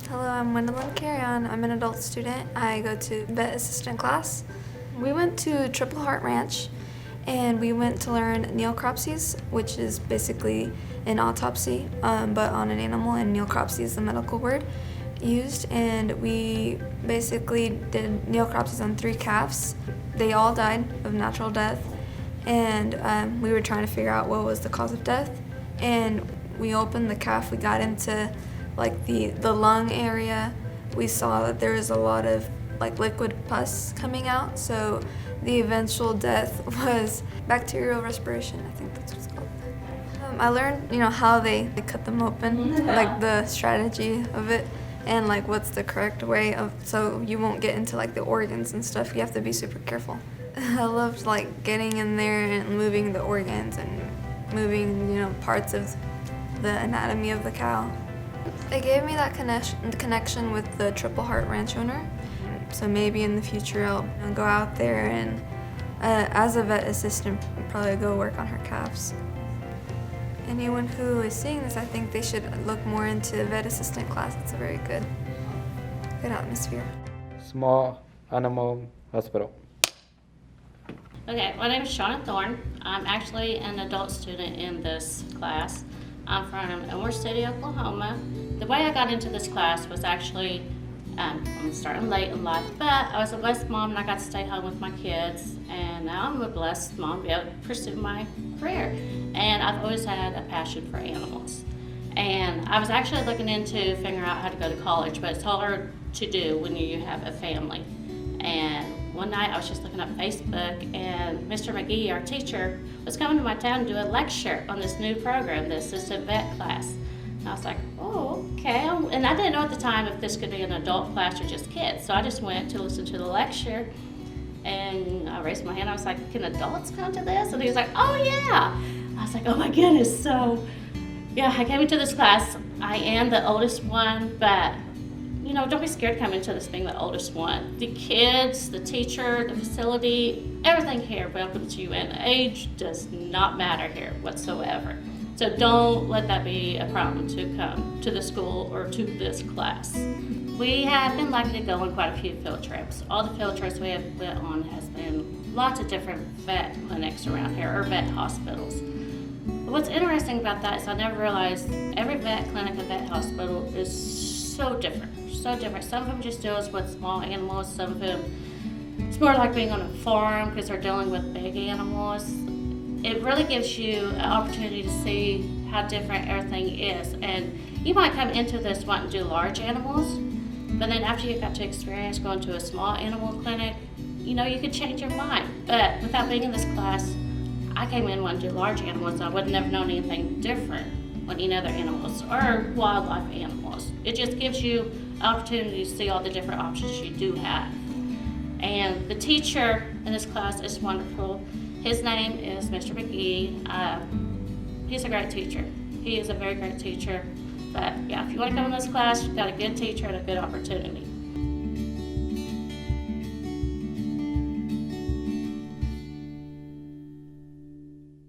Hello, I'm Wendoline. I'm an adult student. I go to vet assistant class. We went to Triple Heart Ranch and we went to learn necropsies, which is basically an autopsy, but on an animal, and necropsy is the medical word used. And we basically did necropsies on 3 calves. They all died of natural death, and we were trying to figure out what was the cause of death. And we opened the calf, we got into like the lung area. We saw that there was a lot of like liquid pus coming out, so the eventual death was bacterial respiration. I think that's what it's called. I learned, how they cut them open, like the strategy of it, and like what's the correct way of, so you won't get into like the organs and stuff. You have to be super careful. I loved like getting in there and moving the organs and moving, parts of the anatomy of the cow. It gave me that connection with the Triple Heart Ranch owner. So maybe in the future I'll go out there and, as a vet assistant, probably go work on her calves. Anyone who is seeing this, I think they should look more into the vet assistant class. It's a very good atmosphere. Small Animal Hospital. Okay, my name is Shawna Thorne. I'm actually an adult student in this class. I'm from Elmore City, Oklahoma. The way I got into this class was actually, I'm starting late in life, but I was a blessed mom and I got to stay home with my kids, and now I'm a blessed mom to be able to pursue my career. And I've always had a passion for animals. And I was actually looking into figuring out how to go to college, but it's hard to do when you have a family. And one night I was just looking up Facebook, and Mr. McGee, our teacher, was coming to my town to do a lecture on this new program, the assistant vet class. And I was like, oh, okay. And I didn't know at the time if this could be an adult class or just kids. So I just went to listen to the lecture, and I raised my hand. I was like, can adults come to this? And he was like, oh yeah. I was like, oh my goodness. So yeah, I came into this class. I am the oldest one, but don't be scared to come into this being the oldest one. The kids, the teacher, the facility, everything here welcomes you, and age does not matter here whatsoever. So don't let that be a problem to come to the school or to this class. We have been lucky to go on quite a few field trips. All the field trips we have went on has been lots of different vet clinics around here, or vet hospitals. But what's interesting about that is I never realized every vet clinic and vet hospital is so different. So different. Some of them just deals with small animals. Some of them, it's more like being on a farm because they're dealing with big animals. It really gives you an opportunity to see how different everything is. And you might come into this wanting to do large animals, but then after you got to experience going to a small animal clinic, you could change your mind. But without being in this class, I came in wanting to do large animals. I would never known anything different when other animals or wildlife animals. It just gives you opportunity to see all the different options you do have. And the teacher in this class is wonderful. His name is Mr. McGee. He's a great teacher. He is a very great teacher. But yeah, if you want to come in this class, you've got a good teacher and a good opportunity.